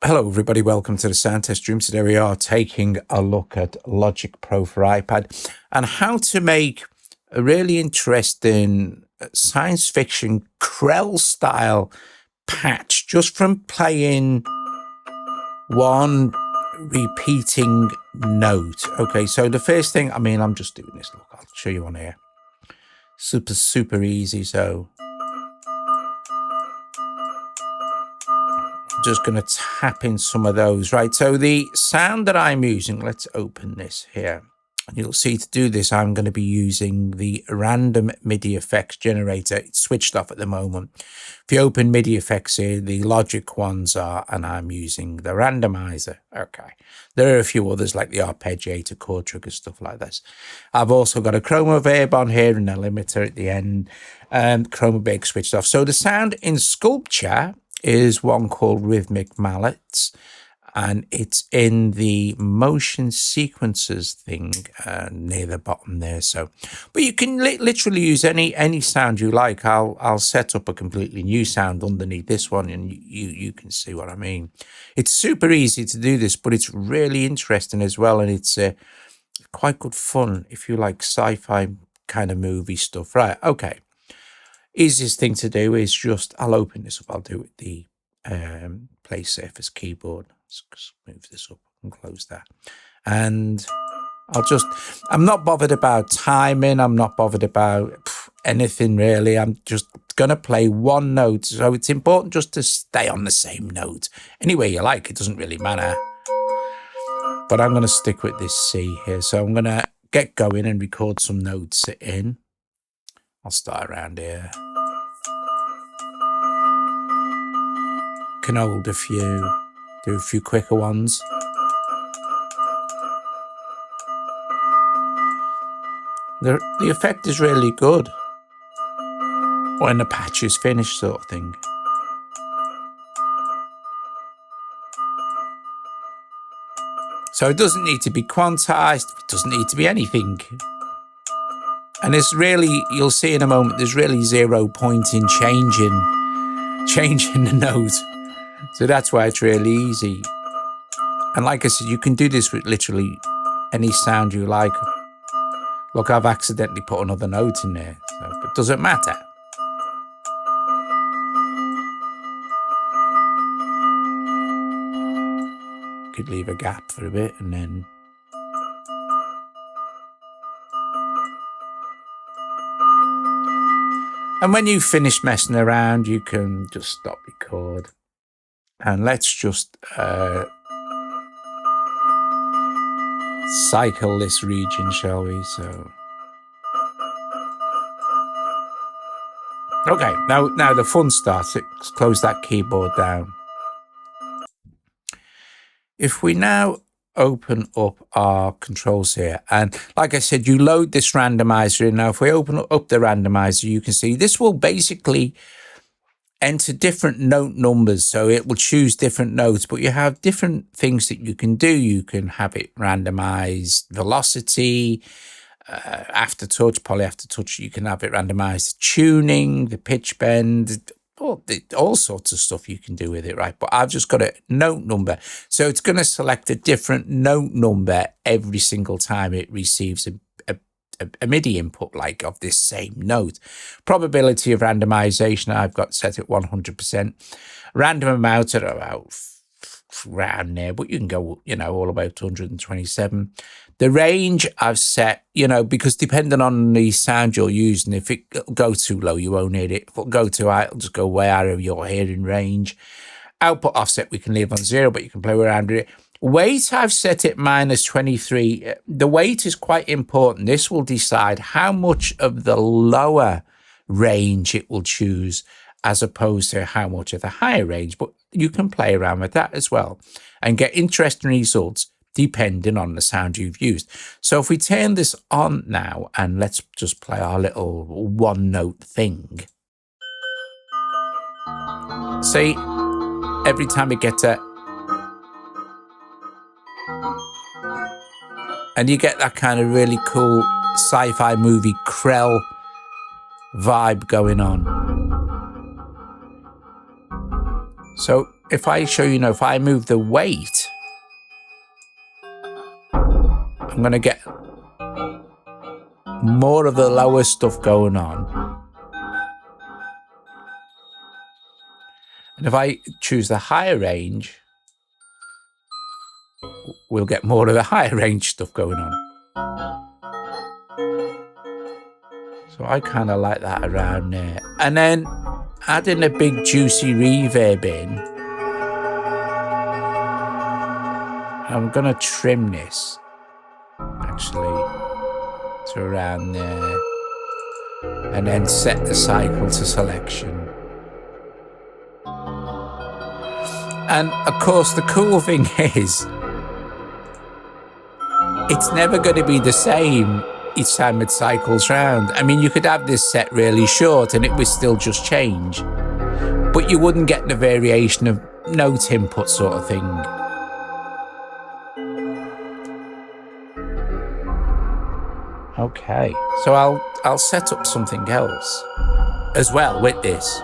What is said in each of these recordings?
Hello everybody, welcome to the sound test room. Today we are taking a look at Logic Pro for iPad and how to make a really interesting science fiction Krell style patch just from playing one repeating note. Okay, so the first thing, I'm just doing this, look, I'll show you on here. Super easy, so just going to tap in some of those, right? So the sound that I'm using, let's open this here. And you'll see to do this, I'm going to be using the random MIDI effects generator. It's switched off at the moment. If you open MIDI effects here, the Logic ones are, and I'm using the Randomizer. Okay. There are a few others like the arpeggiator, chord trigger, stuff like this. I've also got a chroma reverb on here and a limiter at the end. Chroma big switched off. So the sound in Sculpture is one called Rhythmic Mallets, and it's in the motion sequences thing near the bottom there. So, but you can literally use any sound you like. I'll set up a completely new sound underneath this one, and you can see what I mean. It's super easy to do this, but it's really interesting as well, and it's quite good fun if you like sci-fi kind of movie stuff. Right? Okay. Easiest thing to do is just, I'll open this up. I'll do it with the play surface keyboard. Let's just move this up and close that. And I'm not bothered about timing. I'm not bothered about anything really. I'm just going to play one note. So it's important just to stay on the same note. Any way you like, it doesn't really matter. But I'm going to stick with this C here. So I'm going to get going and record some notes in. I'll start around here. Can hold a few, do a few quicker ones. The effect is really good when the patch is finished, sort of thing. So it doesn't need to be quantized, it doesn't need to be anything. And it's really, you'll see in a moment, there's really 0 point in changing the note. So that's why it's really easy. And like I said, you can do this with literally any sound you like. Look, I've accidentally put another note in there, so it doesn't matter. Could leave a gap for a bit and then and when you finish messing around, you can just stop record. And let's just cycle this region, shall we? So, okay, now the fun starts. Let's close that keyboard down. If we now open up our controls here, and like I said, you load this randomizer in. Now if we open up the randomizer, you can see this will basically enter different note numbers, so it will choose different notes, but you have different things that you can do. You can have it randomize velocity, aftertouch, poly aftertouch. You can have it randomize the tuning, the pitch bend, all sorts of stuff you can do with it, right? But I've just got a note number. So it's going to select a different note number every single time it receives a MIDI input, like of this same note. Probability of randomization, I've got set at 100%. Random amount at about around there, but you can go, all about 127. The range I've set, because depending on the sound you're using, if it go too low, you won't hear it. If it'll go too high, it'll just go way out of your hearing range. Output offset we can leave on 0, but you can play around with it. Weight, I've set it -23. The weight is quite important. This will decide how much of the lower range it will choose as opposed to how much of the higher range. But you can play around with that as well and get interesting results depending on the sound you've used. So if we turn this on now and let's just play our little one note thing. See, every time it gets a, and you get that kind of really cool sci-fi movie Krell vibe going on. So if I show you, if I move the weight, I'm going to get more of the lower stuff going on. And if I choose the higher range, we'll get more of the higher range stuff going on. So I kind of like that around there. And then adding a big juicy reverb in. I'm going to trim this, actually, to around there. And then set the cycle to selection. And of course, the cool thing is, it's never going to be the same each time it cycles round. I mean, you could have this set really short and it would still just change, but you wouldn't get the variation of note input sort of thing. Okay, so I'll set up something else as well with this.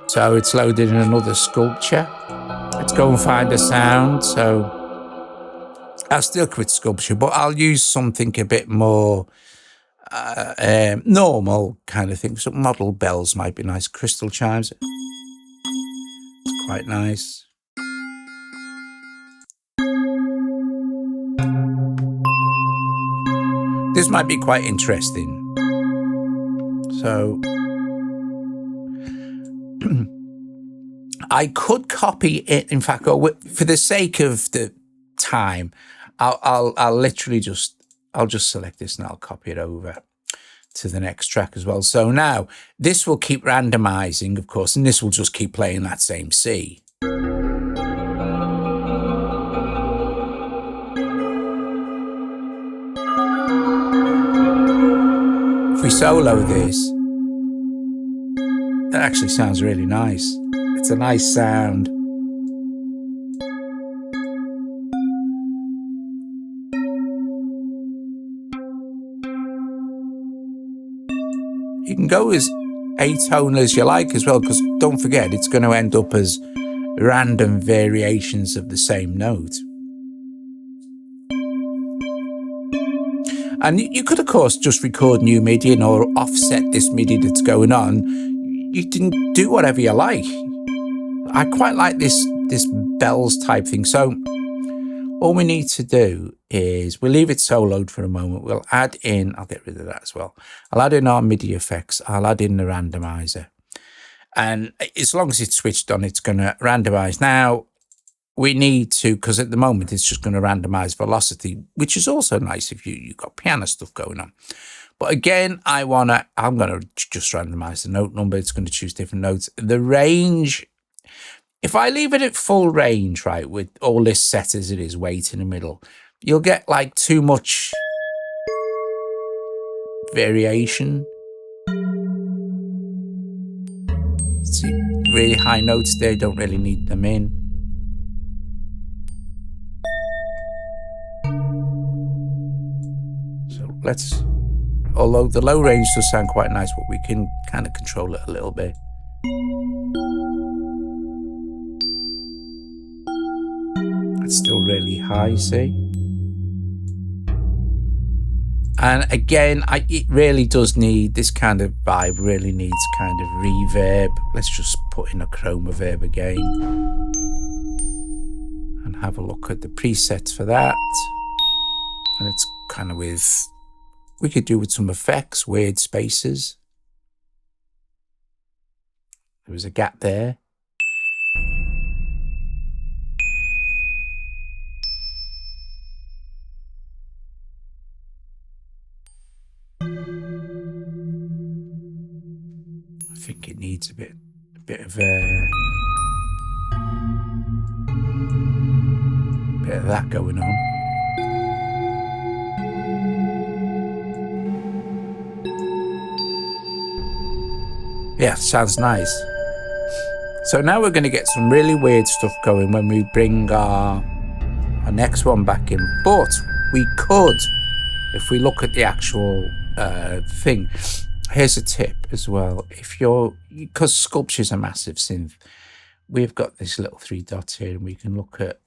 So it's loaded in another sculpture. Let's go and find a sound. So I'll still quit sculpture, but I'll use something a bit more normal kind of thing. So model bells might be nice. Crystal chimes. It's quite nice. This might be quite interesting. So I could copy it. In fact, for the sake of the time, I'll literally I'll just select this and I'll copy it over to the next track as well. So now this will keep randomizing, of course, and this will just keep playing that same C. If we solo this, that actually sounds really nice. It's a nice sound. You can go as atonal as you like as well, because don't forget, it's going to end up as random variations of the same note. And you could, of course, just record new Midi or offset this Midi that's going on. You can do whatever you like. I quite like this bells type thing. So all we need to do is we'll leave it soloed for a moment. We'll add in, I'll get rid of that as well. I'll add in our MIDI effects. I'll add in the randomizer. And as long as it's switched on, it's going to randomize. Now, we need to, because at the moment it's just going to randomize velocity, which is also nice if you've got piano stuff going on. But again, I'm going to just randomize the note number. It's going to choose different notes. The range, if I leave it at full range, right, with all this set as it is, weight in the middle, you'll get like too much variation. See, really high notes there, don't really need them in. So let's, although the low range does sound quite nice, but we can kind of control it a little bit. That's still really high, see? And again, it really does need, this kind of vibe really needs kind of reverb. Let's just put in a chroma verb again. And have a look at the presets for that. And it's kind of with, we could do with some effects, weird spaces. There was a gap there. I think it needs a bit of that going on. Yeah, sounds nice. So now we're going to get some really weird stuff going when we bring our next one back in. But we could, if we look at the actual thing, here's a tip as well. If you're, because Sculpture's a massive synth, we've got this little 3 dots here and we can look at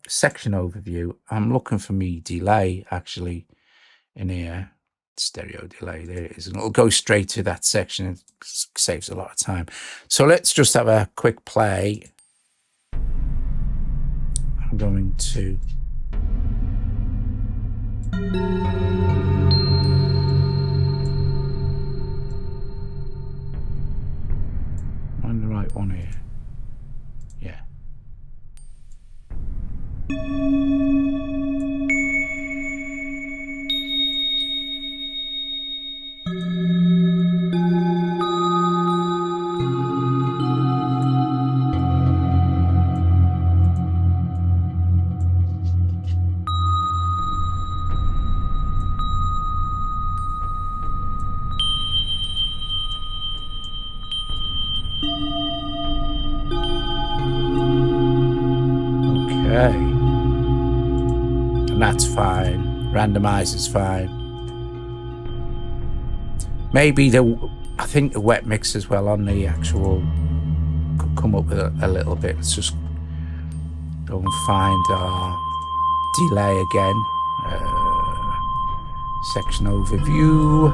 section overview. I'm looking for me delay actually in here. Stereo delay, there it is, and it'll go straight to that section. It saves a lot of time. So let's just have a quick play. I'm going to find the right one here. Yeah. Okay, and that's fine. Randomizer's fine. Maybe I think the wet mix as well on the actual could come up with a little bit. Let's just go and find our delay again. Section overview.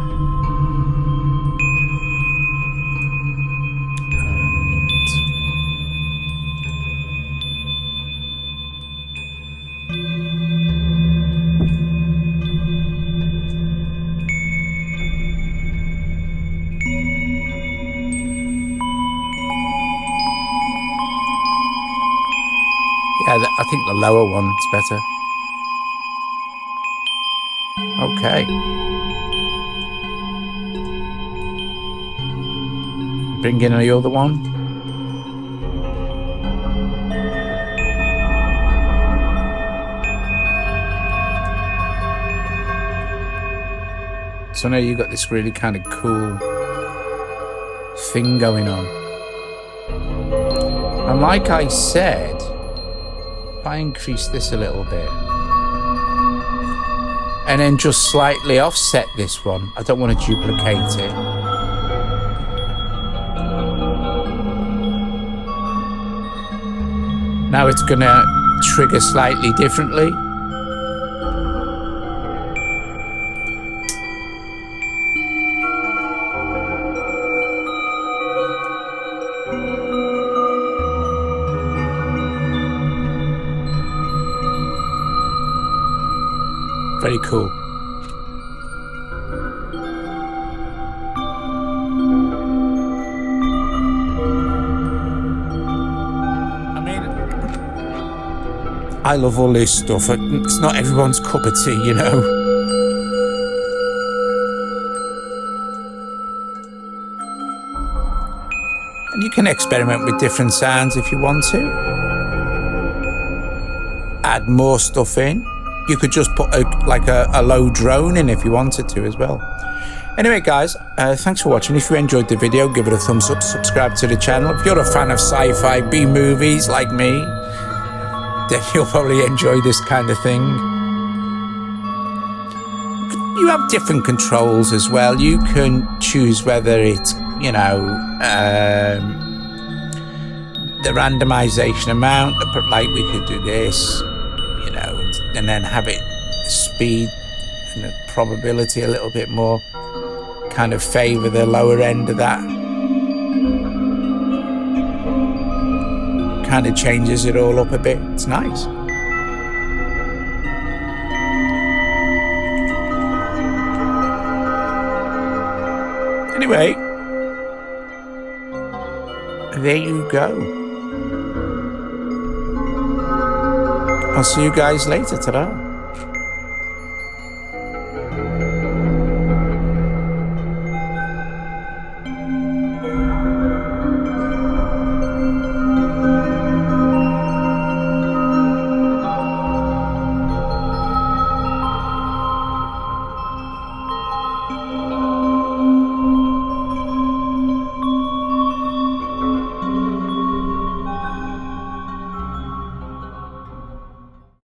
Yeah, I think the lower one's better. Okay. Bring in the other one. So now you've got this really kind of cool thing going on. And like I said, if I increase this a little bit and then just slightly offset this one, I don't want to duplicate it. Now it's going to trigger slightly differently. Very cool. I mean, I love all this stuff. It's not everyone's cup of tea, you know. And you can experiment with different sounds if you want to. Add more stuff in. You could just put a low drone in if you wanted to as well. Anyway, guys, thanks for watching. If you enjoyed the video, give it a thumbs up, subscribe to the channel. If you're a fan of sci-fi B-movies like me, then you'll probably enjoy this kind of thing. You have different controls as well. You can choose whether it's, you know, the randomization amount, like we could do this, you know, and then have it speed and the probability a little bit more, kind of favor the lower end of that. Kind of changes it all up a bit. It's nice. Anyway, there you go. I'll see you guys later. Ta-da.